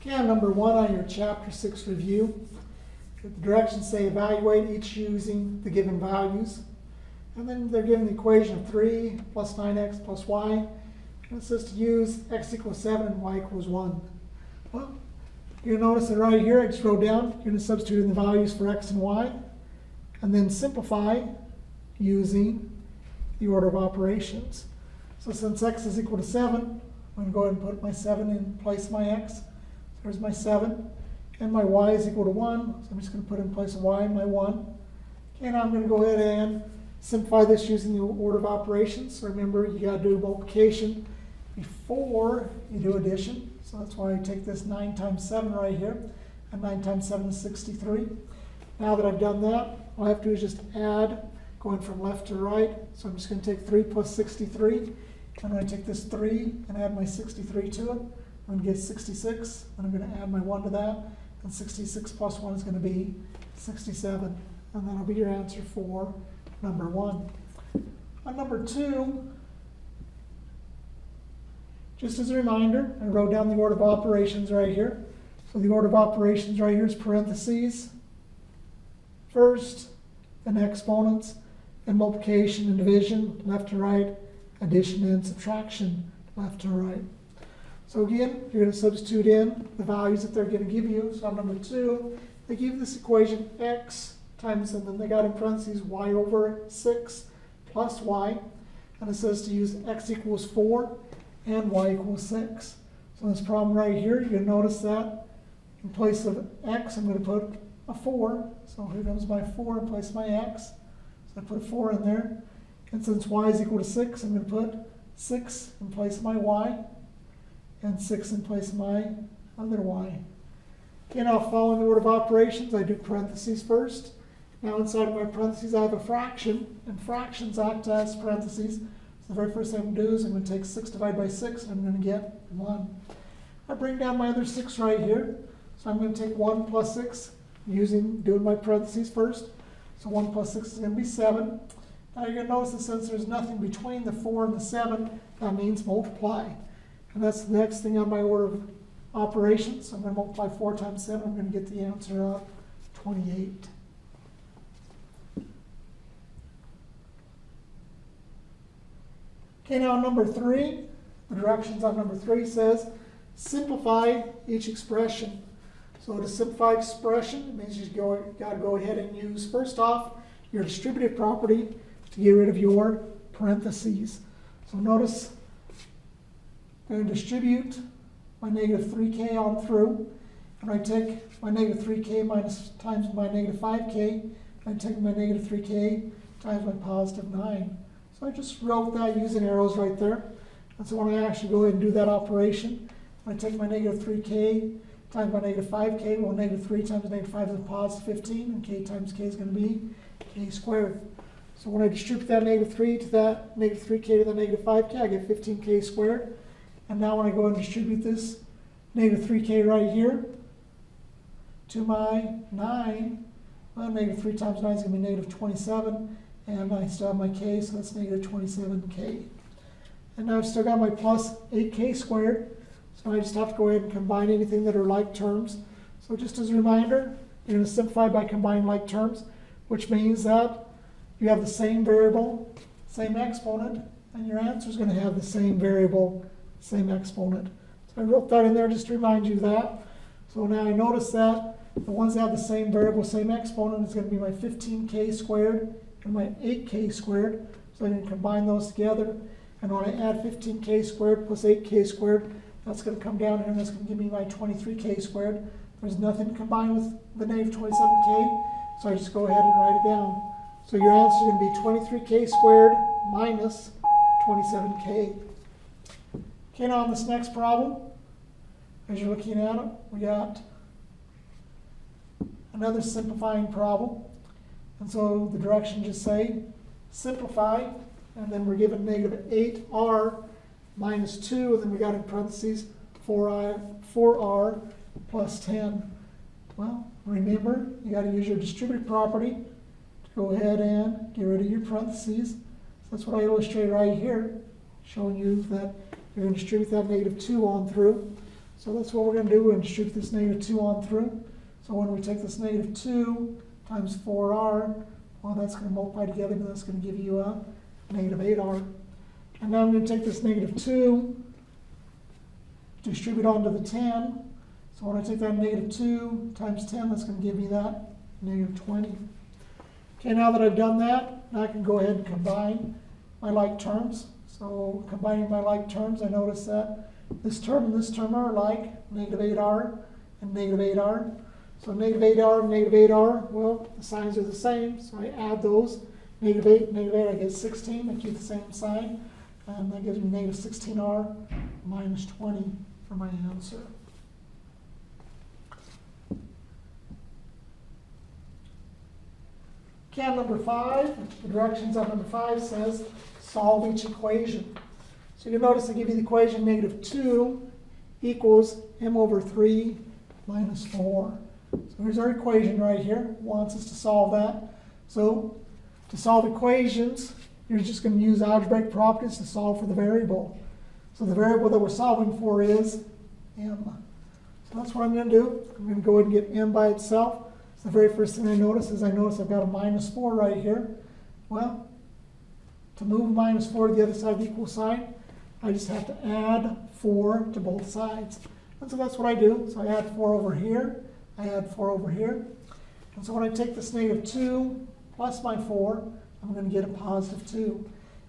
Okay, on number 1 on your Chapter 6 review, the directions say evaluate each using the given values. And then they're given the equation of 3 plus 9x plus y. And it says to use x equals 7 and y equals 1. Well, you'll notice that right here I just wrote down, you're going to substitute in the values for x and y. And then simplify using the order of operations. So since x is equal to 7, I'm going to go ahead and put my 7 in place of my x. So there's my 7. And my y is equal to 1. So I'm just going to put in place of y my 1. Okay, now I'm going to go ahead and simplify this using the order of operations. So remember, you got to do multiplication before you do addition. So that's why I take this 9 times 7 right here. And 9 times 7 is 63. Now that I've done that, all I have to do is just add, going from left to right. So I'm just going to take 3 plus 63. I'm going to take this 3 and add my 63 to it. I'm going to get 66. And I'm going to add my 1 to that. And 66 plus 1 is going to be 67. And that'll be your answer for number 1. On number 2, just as a reminder, I wrote down the order of operations right here. So the order of operations right here is parentheses, first, then exponents, then multiplication and division, left to right, addition and subtraction, left to right. So again, you're going to substitute in the values that they're going to give you. So on number 2, they give this equation x times, and then they got in parentheses y over 6 plus y. And it says to use x equals 4 and y equals 6. So this problem right here, you're going to notice that in place of x, I'm going to put a 4. So here comes my 4 in place of my x. So I put a 4 in there. And since y is equal to 6, I'm going to put 6 in place of my y and 6 in place of my other y. Okay, now following the order of operations, I do parentheses first. Now inside of my parentheses, I have a fraction, and fractions act as parentheses. So the very first thing I'm going to do is I'm going to take 6 divided by 6, and I'm going to get 1. I bring down my other 6 right here. So I'm going to take 1 plus 6, doing my parentheses first. So 1 plus 6 is going to be 7. Now you're going to notice that since there's nothing between the 4 and the 7, that means multiply. And that's the next thing on my order of operations. So I'm going to multiply 4 times 7. I'm going to get the answer of 28. Okay, now number 3, the directions on number 3 says simplify each expression. So to simplify expression, it means you got to go ahead and use, first off, your distributive property to get rid of your parentheses. So notice I'm going to distribute my negative 3k on through, and I take my negative 3k times my negative 5k, and I take my negative 3k times my positive 9. So I just wrote that using arrows right there. And so when I actually go ahead and do that operation, I take my negative 3k times my negative 5k, well, negative 3 times negative 5 is a positive 15, and k times k is going to be k squared. So when I distribute that negative 3 to that negative 3k to the negative 5k, I get 15k squared. And now when I go and distribute this negative 3k right here to my 9, well, negative 3 times 9 is going to be negative 27, and I still have my k, so that's negative 27k. And now I've still got my plus 8k squared, so I just have to go ahead and combine anything that are like terms. So just as a reminder, you're going to simplify by combining like terms, which means that you have the same variable, same exponent, and your answer is going to have the same variable, same exponent. So I wrote that in there just to remind you of that. So now I notice that the ones that have the same variable, same exponent is going to be my 15k squared and my 8k squared. So I'm going to combine those together. And when I add 15k squared plus 8k squared, that's going to come down here and that's going to give me my 23k squared. There's nothing combined with the negative 27k, so I just go ahead and write it down. So your answer is going to be 23k squared minus 27k. Okay, now on this next problem, as you're looking at it, we got another simplifying problem. And so the directions just say simplify, and then we're given negative 8r minus 2, and then we got in parentheses 4r plus 10. Well, remember, you got to use your distributive property to go ahead and get rid of your parentheses. So that's what I illustrated right here, showing you that you're going to distribute that negative 2 on through. So that's what we're going to do. We're going to distribute this -2 on through. So when we take this -2 times 4r, well, that's going to multiply together, and that's going to give you a -8r. And now I'm going to take this -2, distribute onto the 10. So when I take that -2 times 10, that's going to give me that -20. Okay, now that I've done that, I can go ahead and combine my like terms. So combining my like terms, I notice that this term and this term are alike, -8r and -8r. So -8r and -8r, well, the signs are the same, so I add those. -8, -8, I get 16, I keep the same sign, and that gives me -16r minus 20 for my answer. Okay, on number 5, the directions on number 5 says solve each equation. So you'll notice I give you the equation -2 equals m over 3 minus 4. So here's our equation right here. It wants us to solve that. So to solve equations, you're just going to use algebraic properties to solve for the variable. So the variable that we're solving for is m. So that's what I'm going to do. I'm going to go ahead and get m by itself. So the very first thing I notice is I've got a -4 right here. Well, to move -4 to the other side of the equal sign, I just have to add 4 to both sides. And so that's what I do. So I add 4 over here, I add 4 over here. And so when I take this -2 plus my 4, I'm going to get a +2.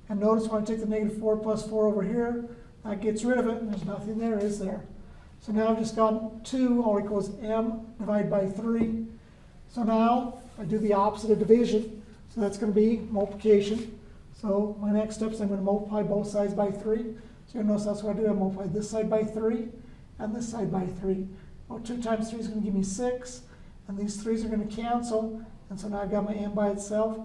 And notice when I take the -4 plus 4 over here, that gets rid of it, and there's nothing there, is there? So now I've just got 2, all equals m divided by 3. So now I do the opposite of division. So that's going to be multiplication. So my next step is I'm going to multiply both sides by 3. So you'll notice that's what I do. I multiply this side by 3 and this side by 3. Well, 2 times 3 is going to give me 6. And these 3's are going to cancel. And so now I've got my m by itself.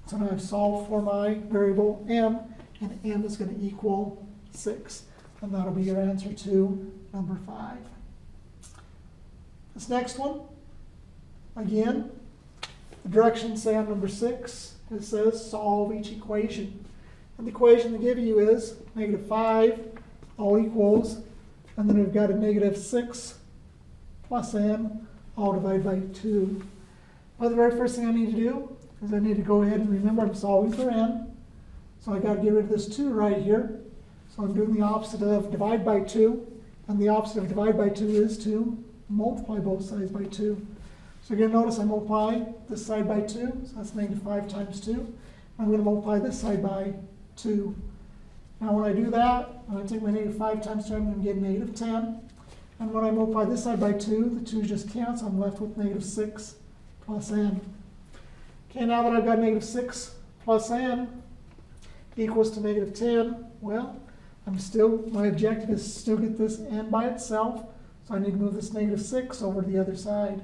So now I've solved for my variable m. And m is going to equal 6. And that'll be your answer to number 5. This next one, again, the directions say on number 6, it says solve each equation. And the equation they give you is -5 all equals, and then we've got a -6 plus m all divided by 2. Well, the very first thing I need to do is I need to go ahead and remember I'm solving for n. So I got to get rid of this 2 right here. So I'm doing the opposite of divide by 2. And the opposite of divide by 2 is to multiply both sides by 2. So you're going to notice I multiply this side by 2. So that's -5 times 2. I'm going to multiply this side by 2. Now when I do that, I'm going to take my -5 times 2. I'm going to get -10. And when I multiply this side by 2, the 2 just cancel. I'm left with -6 plus n. Okay, now that I've got -6 plus n equals to -10, well, my objective is to still get this n by itself. So I need to move this -6 over to the other side.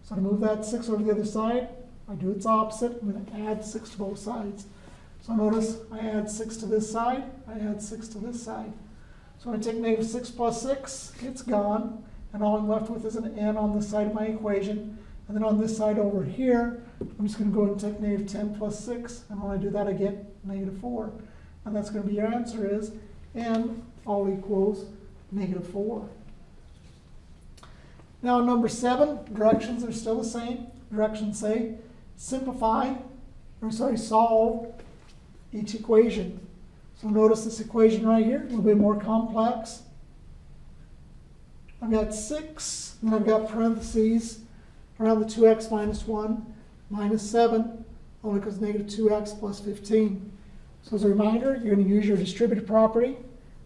So to move that 6 over to the other side, I do its opposite. I'm going to add 6 to both sides. So notice I add 6 to this side, I add 6 to this side. So when I take -6 plus 6, it's gone. And all I'm left with is an n on this side of my equation. And then on this side over here, I'm just going to go and take -10 plus 6. And when I do that, I get -4. And that's going to be your answer is n all equals -4. Now number 7, directions are still the same. Directions say solve each equation. So notice this equation right here, a little bit more complex. I've got 6, and I've got parentheses around the 2x minus 1 minus 7, all equals -2x plus 15. So as a reminder, you're going to use your distributive property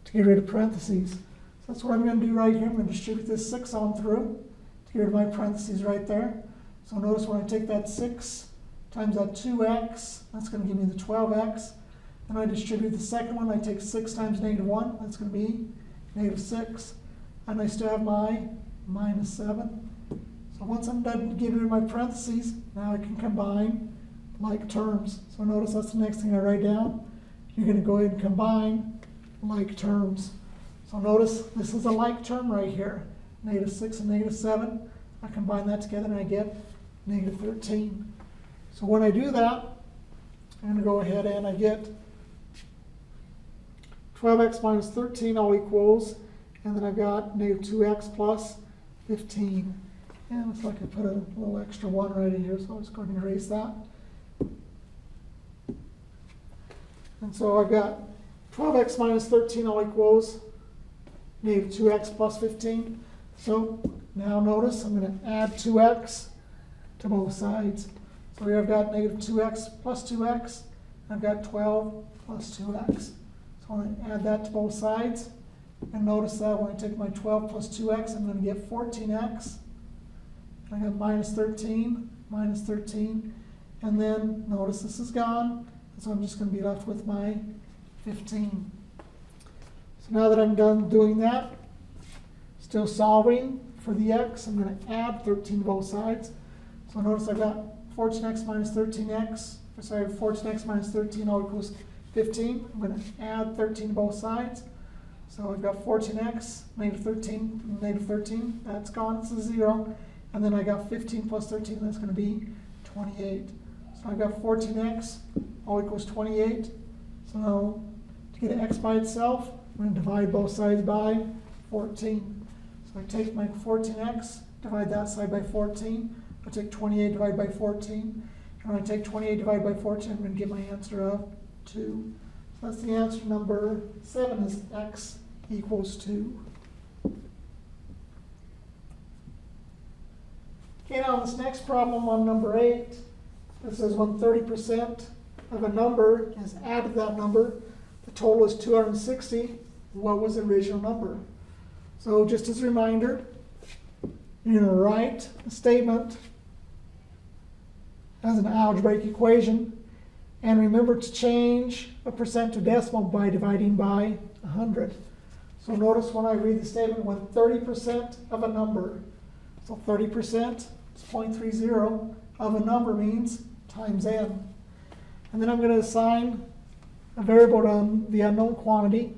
to get rid of parentheses. So that's what I'm going to do right here. I'm going to distribute this 6 on through to get rid of my parentheses right there. So notice when I take that 6 times that 2x, that's going to give me the 12x. And I distribute the second one, I take 6 times -1, that's going to be -6. And I still have my -7. So once I'm done getting rid of my parentheses, now I can combine like terms. So notice that's the next thing I write down. You're going to go ahead and combine like terms. So notice this is a like term right here. -6 and -7. I combine that together and I get -13. So when I do that, I'm going to go ahead and I get 12x minus 13 all equals, And then I've got negative 2x plus 15. And it looks like I put a little extra 1 right in here, so I'll just go ahead and erase that. And so I've got 12x minus 13 all equals negative 2x plus 15. So now notice I'm going to add 2x to both sides. So here I've got negative 2x plus 2x. I've got 12 plus 2x. So I'm going to add that to both sides. And notice that when I take my 12 plus 2x, I'm going to get 14x. I got minus 13, and then notice this is gone, so I'm just going to be left with my 15. So now that I'm done doing that, still solving for the x, I'm going to add 13 to both sides. So notice I've got 14x minus 13x, sorry, 14x minus 13 all equals 15. I'm going to add 13 to both sides. So I've got 14x, negative 13, that's gone, it's a 0. And then I got 15 plus 13, that's going to be 28. So I've got 14x, all equals 28. So now, to get x by itself, I'm going to divide both sides by 14. So I take my 14x, divide that side by 14. I take 28, divide by 14. And when I take 28, divide by 14, I'm going to get my answer of 2. So that's the answer. Number 7 is x equals 2. Okay, now this next problem on number 8, it says when 30% of a number is added to that number, the total is 260. What was the original number? So just as a reminder, you're going to write a statement as an algebraic equation, and remember to change a percent to decimal by dividing by 100. So notice when I read the statement, when 30% of a number, so 30%, it's 0.30 of a number means times n. And then I'm going to assign a variable to the unknown quantity.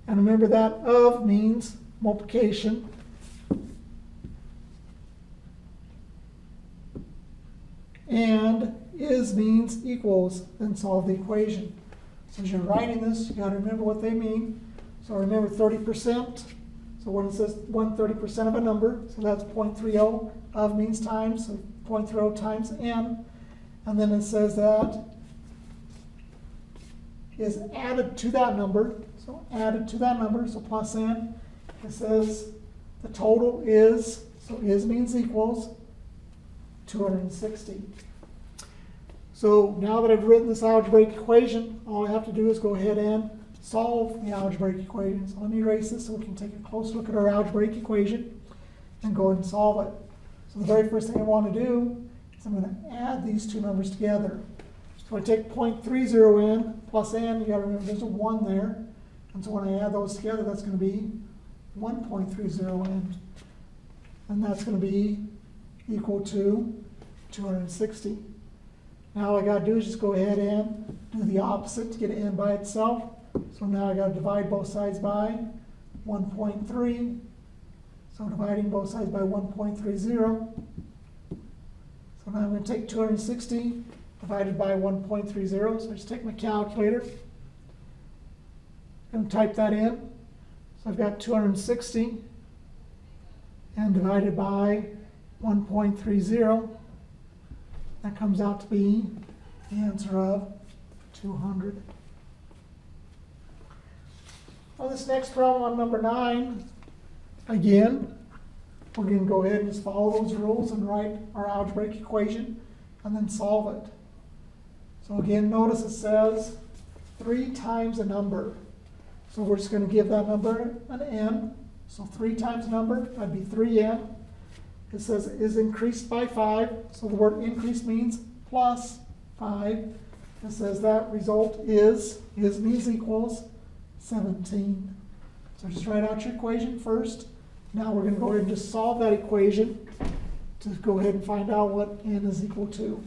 And remember that of means multiplication. And is means equals, then solve the equation. So as you're writing this, you got to remember what they mean. So remember 30%. So when it says 1/30% of a number, so that's 0.30 of means times, so 0.30 times n. And then it says that is added to that number, so added to that number, so plus n. It says the total is, so is means equals 260. So now that I've written this algebraic equation, all I have to do is go ahead and solve the algebraic equation. So let me erase this so we can take a close look at our algebraic equation and go ahead and solve it. So the very first thing I want to do is I'm going to add these two numbers together. So I take 0.30n plus n, you got to remember there's a 1 there. And so when I add those together, that's going to be 1.30n. And that's going to be equal to 260. Now all I got to do is just go ahead and do the opposite to get n by itself. So now I got to divide both sides by 1.3. So dividing both sides by 1.30. So now I'm going to take 260 divided by 1.30. So I just take my calculator and type that in. So I've got 260 and divided by 1.30. That comes out to be the answer of 200. On this next problem on number 9, again, we're going to go ahead and just follow those rules and write our algebraic equation and then solve it. So again, notice it says 3 times a number. So we're just going to give that number an n. So 3 times a number, that'd be 3n. It says is increased by 5. So the word increase means plus 5. It says that result is means equals 17. So just write out your equation first. Now we're going to go ahead and just solve that equation to go ahead and find out what n is equal to.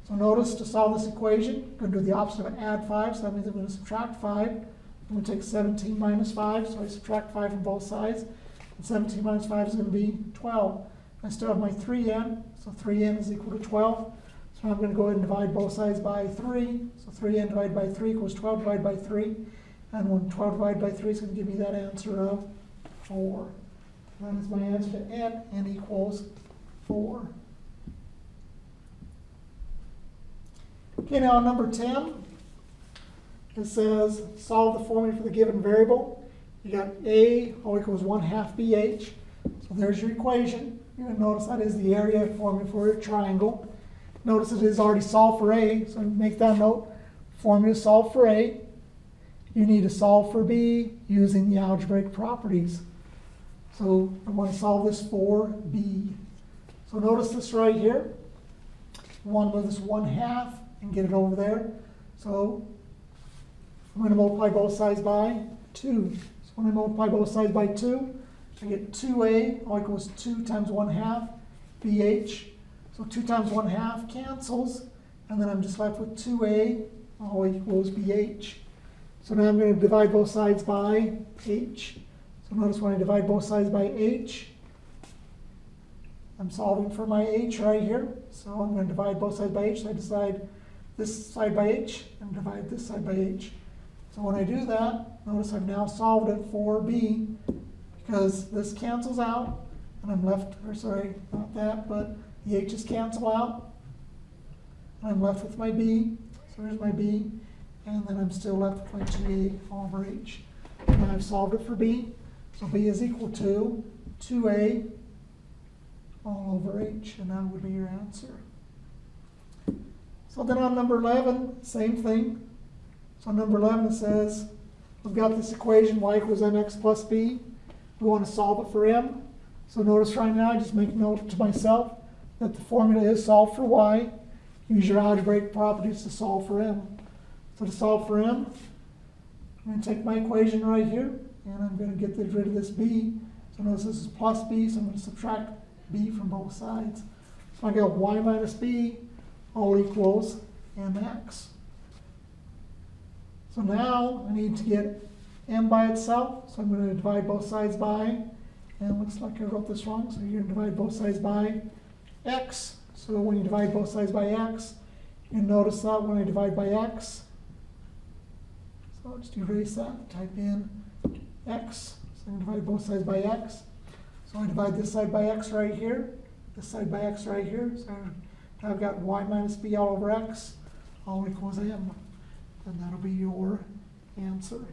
So notice to solve this equation, I'm going to do the opposite of add 5. So that means I'm going to subtract 5. I'm going to take 17 minus 5. So I subtract 5 from both sides. And 17 minus 5 is going to be 12. I still have my 3n. So 3n is equal to 12. So I'm going to go ahead and divide both sides by 3. So 3n divided by 3 equals 12 divided by 3. And when 12 divided by 3 is going to give me that answer of 4. That is my answer to n equals 4. Okay, now number 10, it says solve the formula for the given variable. You got A all equals 1/2 BH. So there's your equation. You're going to notice that is the area formula for your triangle. Notice it is already solved for A, so make that note. Formula solved for A. You need to solve for B using the algebraic properties. So I want to solve this for B. So notice this right here. 1 with this 1/2 and get it over there. So I'm going to multiply both sides by 2. So when I multiply both sides by 2, I get 2A all equals 2 times 1/2 BH. So 2 times 1/2 cancels, and then I'm just left with 2A all equals BH. So now I'm going to divide both sides by H. So notice when I divide both sides by H, I'm solving for my H right here. So I'm going to divide both sides by H. So I decide this side by H and divide this side by H. So when I do that, notice I've now solved it for B because this cancels out and I'm left, or sorry, not that, but the H's cancel out. And I'm left with my B. So here's my B. And then I'm still left with my 2A all over H. And I've solved it for B. So B is equal to 2A all over H, and that would be your answer. So then on number 11, same thing. So on number 11 it says, we've got this equation y equals mx plus b. We want to solve it for m. So notice right now, I just make note to myself that the formula is solve for y. Use your algebraic properties to solve for m. So to solve for m, I'm going to take my equation right here, and I'm going to get rid of this b. So notice this is plus b, so I'm going to subtract b from both sides. So I got y minus b all equals mx. So now I need to get m by itself, so I'm going to divide both sides by, and it looks like I wrote this wrong, so you're going to divide both sides by x. So when you divide both sides by x, you notice that when I divide by x, so I'll just erase that, type in x. So I'm going to divide both sides by x. So I divide this side by x right here, this side by x right here. So now I've got y minus b all over x, all equals m. And that'll be your answer.